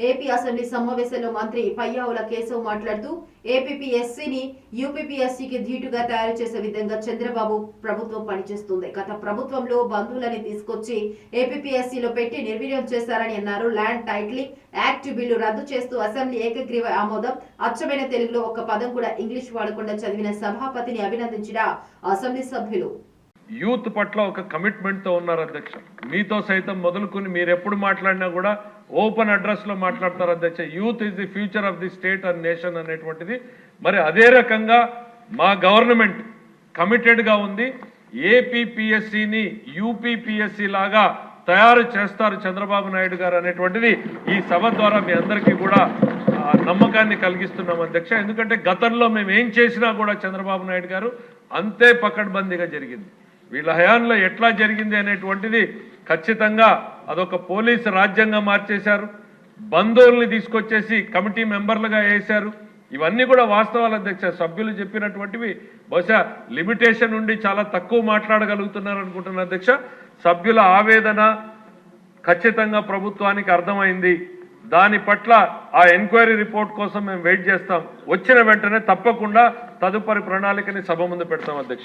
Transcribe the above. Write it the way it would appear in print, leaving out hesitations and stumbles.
AP assembly సమావేశంలో మంత్రి పయ్యావుల కేశవ్ మాట్లాడుతూ ఏపీపీఎస్సీని యూపీపీఎస్సీకి ధీటుగా తయారు చేసే విధంగా చంద్రబాబు ప్రభుత్వం పనిచేస్తుంది. గత ప్రభుత్వంలో బంధువులని తీసుకొచ్చి ఏపీపీఎస్సీలో పెట్టి నిర్వీర్యం చేశారని అన్నారు. ల్యాండ్ టైటిలింగ్ యాక్ట్ బిల్లు రద్దు చేస్తూ అసెంబ్లీ ఏకగ్రీవ ఆమోదం. అచ్చమైన తెలుగులో ఒక్క పదం కూడా ఇంగ్లీష్ వాడకుండా చదివిన సభాపతిని అభినందించిన అసెంబ్లీ సభ్యులు. యూత్ పట్ల ఒక కమిట్మెంట్ తో ఉన్నారు అధ్యక్ష. మీతో సైతం మొదలుకొని మీరు ఎప్పుడు మాట్లాడినా కూడా ఓపెన్ అడ్రస్ లో మాట్లాడతారు అధ్యక్ష. Youth is the future of the state and nation అనేటువంటిది. మరి అదే రకంగా మా గవర్నమెంట్ కమిటెడ్ గా ఉంది. ఏపీపీఎస్సీని యూపీపీఎస్సీ లాగా తయారు చేస్తారు చంద్రబాబు నాయుడు గారు అనేటువంటిది ఈ సభ ద్వారా మీ అందరికీ కూడా నమ్మకాన్ని కలిగిస్తున్నాం అధ్యక్ష. ఎందుకంటే గతంలో మేము ఏం చేసినా కూడా చంద్రబాబు నాయుడు గారు అంతే పకడ్బందీగా జరిగింది. వీళ్ళ హయాంలో ఎట్లా జరిగింది అనేటువంటిది ఖచ్చితంగా అదొక పోలీసు రాజ్యంగా మార్చేశారు. బంధువుల్ని తీసుకొచ్చేసి కమిటీ మెంబర్లుగా వేశారు. ఇవన్నీ కూడా వాస్తవాలు అధ్యక్ష. సభ్యులు చెప్పినటువంటివి బహుశా లిమిటేషన్ ఉండి చాలా తక్కువ మాట్లాడగలుగుతున్నారు అనుకుంటున్నా అధ్యక్ష. సభ్యుల ఆవేదన ఖచ్చితంగా ప్రభుత్వానికి అర్థమైంది. దాని పట్ల ఆ ఎంక్వైరీ రిపోర్ట్ కోసం మేము వెయిట్ చేస్తాం. వచ్చిన వెంటనే తప్పకుండా తదుపరి ప్రణాళికని సభ ముందు పెడతాం అధ్యక్ష.